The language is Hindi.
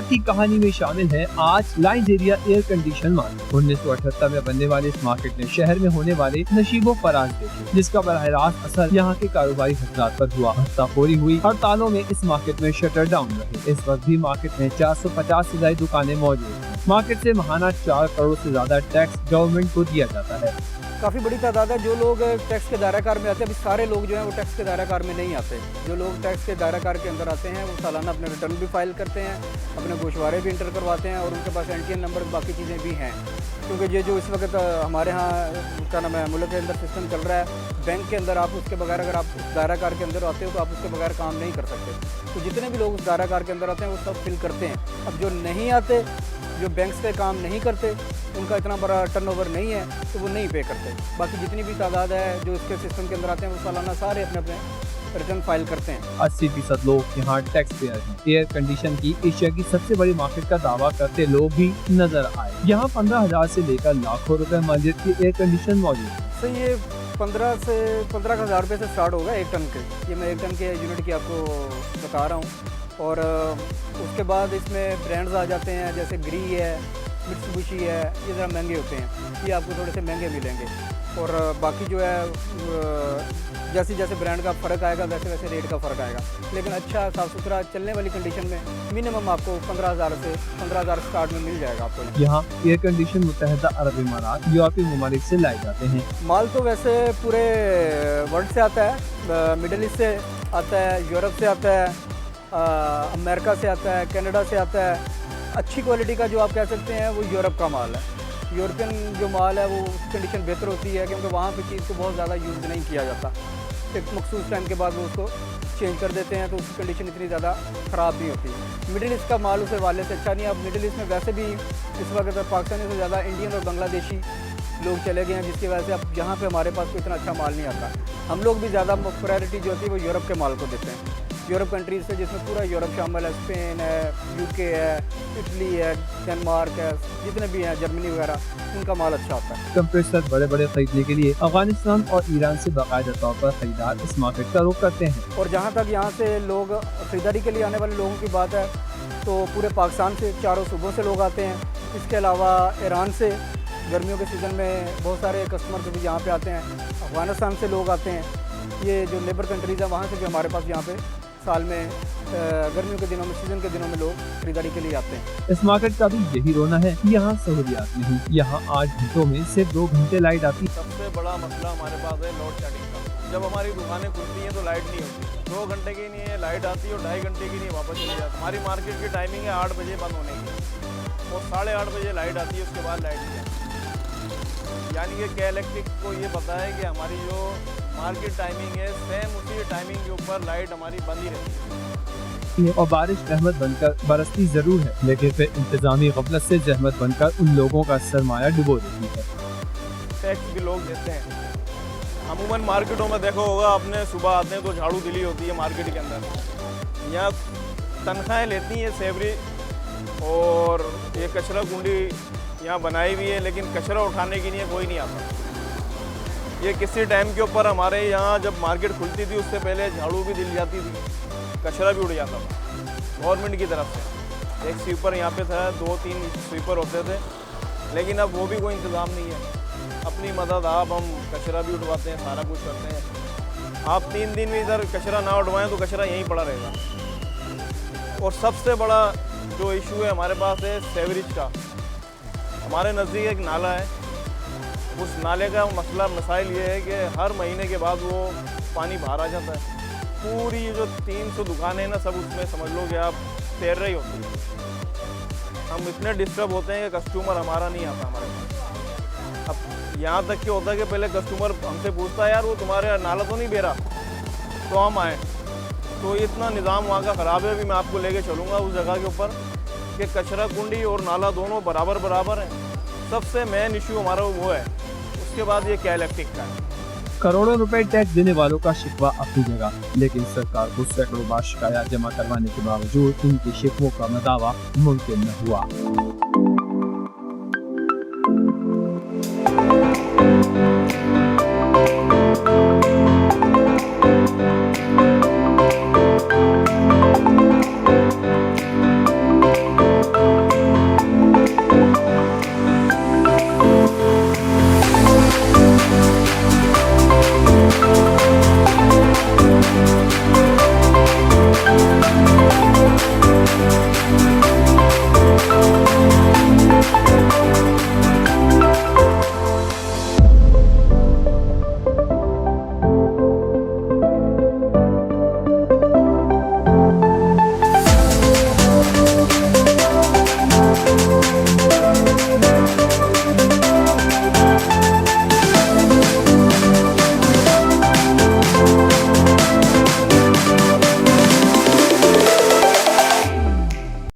की कहानी में शामिल है आज नाइजीरिया एयर कंडीशन मार्केट। 1978 में बनने वाले इस मार्केट ने शहर में होने वाले नशीबो फराज देखे, जिसका बराह रास्त असर यहाँ के कारोबारी हजरात पर हुआ। हफ्ताखोरी हुई, हड़तालों में इस मार्केट में शटर डाउन रहे। इस वक्त भी मार्केट में 450 से ज्यादा दुकानें मौजूद हैं। मार्केट से महाना 4 करोड़ से ज्यादा टैक्स गवर्नमेंट को दिया जाता है। काफ़ी बड़ी तादाद है जो लोग टैक्स के दायराकार में आते हैं। अभी सारे लोग जो हैं वो टैक्स के दायराकार में नहीं आते। जो लोग टैक्स के दायराकार के अंदर आते हैं वो सालाना अपने रिटर्न भी फाइल करते हैं, अपने गोशवारे भी इंटर करवाते हैं और उनके पास एनटीएन नंबर बाकी चीज़ें भी हैं। क्योंकि ये जो इस वक्त हमारे यहाँ क्या नाम है मुल्क के अंदर सिस्टम चल रहा है, बैंक के अंदर आप उसके बगैर अगर आप उस दायराकार के अंदर आते हो तो आप उसके बगैर काम नहीं कर सकते। तो जितने भी लोग उस दायराकार के अंदर आते हैं वो सब फिल करते हैं। अब जो नहीं आते, जो बैंक्स पे काम नहीं करते, उनका इतना बड़ा टर्नओवर नहीं है तो वो नहीं पे करते। बाकी जितनी भी तादाद है जो इसके सिस्टम के अंदर आते हैं वो सालाना सारे अपने अपने रिटर्न फाइल करते हैं। 80% लोग यहाँ टैक्स पेयर हैं। एयर कंडीशन की एशिया की सबसे बड़ी मार्केट का दावा करते लोग भी नजर आए। यहाँ 15,000 से लेकर लाखों रुपए मालियत की एयर कंडीशन मौजूद है। सर ये 15,000 रुपये से स्टार्ट होगा 1 टन के। ये मैं 1 टन के यूनिट की आपको बता रहा हूँ। और उसके बाद इसमें ब्रांड्स आ जाते हैं, जैसे ग्री है, मित्सुबिशी है, ये ज़रा महंगे होते हैं, ये आपको थोड़े से महंगे मिलेंगे। और बाकी जो है जैसे जैसे ब्रांड का फ़र्क आएगा वैसे वैसे रेट का फ़र्क आएगा। लेकिन अच्छा साफ़ सुथरा चलने वाली कंडीशन में मिनिमम आपको 15,000 स्टार्ट में मिल जाएगा आपको। यहाँ एयर कंडीशन मुत्तहिदा अरब इमारात, यूरोपीय ममालिक से लाए जाते हैं। माल तो वैसे पूरे वर्ल्ड से आता है, मिडल ईस्ट से आता है, यूरोप से आता है, अमेरिका से आता है, कनाडा से आता है। अच्छी क्वालिटी का जो आप कह सकते हैं वो यूरोप का माल है। यूरोपियन जो माल है वो कंडीशन बेहतर होती है क्योंकि वहाँ पे चीज़ को बहुत ज़्यादा यूज़ नहीं किया जाता। एक मखसूस टाइम के बाद वो उसको चेंज कर देते हैं तो उसकी कंडीशन इतनी ज़्यादा ख़राब नहीं होती। मिडिल ईस्ट का माल उस हवाले से अच्छा नहीं है। अब मिडिल ईस्ट में वैसे भी इस वक्त पाकिस्तानी से ज़्यादा इंडियन और बांग्लादेशी लोग चले गए हैं, जिसकी वजह से अब यहाँ पे हमारे पास कोई इतना अच्छा माल नहीं आता। हम लोग भी ज़्यादा प्रायोरिटी जो होती है वो यूरोप के माल को देते हैं। यूरोप कंट्रीज़ से जिसमें पूरा यूरोप शामिल है, स्पेन है, यूके है, इटली है, डेनमार्क है, जितने भी हैं, जर्मनी वगैरह, उनका माल अच्छा होता है। कंप्रेसर बड़े बड़े खरीदने के लिए अफगानिस्तान और ईरान से बाकायदा तौर पर खरीदार इस मार्केट का रुख करते हैं। और जहाँ तक यहाँ से लोग खरीदारी के लिए आने वाले लोगों की बात है तो पूरे पाकिस्तान से, चारों सूबों से लोग आते हैं। इसके अलावा ईरान से गर्मियों के सीज़न में बहुत सारे कस्टमर भी यहाँ पे आते हैं। अफगानिस्तान से लोग आते हैं। ये जो लेबर कंट्रीज़ हैं वहाँ से भी हमारे पास यहाँ पे साल में गर्मियों के दिनों में, सीजन के दिनों में लोग खरीदारी के लिए आते हैं। इस मार्केट का भी यही रोना है कि यहाँ सहूलियात नहीं। यहाँ 8 घंटों में सिर्फ 2 घंटे लाइट आती। सबसे बड़ा मसला हमारे पास है लोड शेडिंग का। जब हमारी दुकानें खुलती हैं तो लाइट नहीं होती, 2 घंटे की नहीं है लाइट आती है और 2.5 घंटे की नहीं वापस चली जाती। हमारी मार्केट की टाइमिंग है 8 बजे बंद होने की और 8:30 बजे लाइट आती है, उसके बाद लाइट नहीं आती। यानी कि के इलेक्ट्रिक को ये पता है कि हमारी जो मार्केट टाइमिंग है सेम उसी टाइमिंग के ऊपर लाइट हमारी बंद ही रहती है। और बारिश रहमत बनकर बरसती जरूर है, लेकिन फिर इंतजामी गफलत से जहमत बनकर उन लोगों का सरमाया डुबो देती है। टैक्स भी लोग देते हैं। अमूमन मार्केटों में देखो होगा आपने, सुबह आते हैं तो झाड़ू दिली होती है मार्केट के अंदर। यहाँ तनख्वाहें लेती हैं सेवरी और ये कचरा कुंडी यहाँ बनाई हुई है, लेकिन कचरा उठाने के लिए कोई नहीं आता। ये किसी टाइम के ऊपर हमारे यहाँ जब मार्केट खुलती थी उससे पहले झाड़ू भी दिल जाती थी, कचरा भी उड़ जाता था गवर्नमेंट की तरफ से। एक स्वीपर यहाँ पे था, 2-3 स्वीपर होते थे, लेकिन अब वो भी कोई इंतज़ाम नहीं है। अपनी मदद आप, हम कचरा भी उठवाते हैं, सारा कुछ करते हैं। आप 3 दिन में इधर कचरा ना उठवाएँ तो कचरा यहीं पड़ा रहेगा। और सबसे बड़ा जो इशू है हमारे पास है सेवरेज का। हमारे नज़दीक एक नाला है, उस नाले का मसाइल ये है कि हर महीने के बाद वो पानी बाहर आ जाता है। पूरी जो 300 दुकानें हैं ना, सब उसमें समझ लो कि आप तैर रही होती है। हम इतने डिस्टर्ब होते हैं कि कस्टमर हमारा नहीं आता हमारे पास। अब यहाँ तक क्या होता है कि पहले कस्टमर हमसे पूछता है यार वो तुम्हारे नाला तो नहीं बह रहा, तो हम आएँ। तो इतना निज़ाम वहाँ का ख़राब है। अभी मैं आपको लेके चलूँगा उस जगह के ऊपर कि कचरा कुंडी और नाला दोनों बराबर हैं। सबसे मेन इशू हमारा वो है। उसके बाद ये क्या इलेक्ट्रिक का है। करोड़ों रुपए टैक्स देने वालों का शिकवा अपनी जगह, लेकिन सरकार को सैकड़ों बार शिकायत जमा करवाने के बावजूद उनके शिकवों का मदावा मुमकिन न हुआ।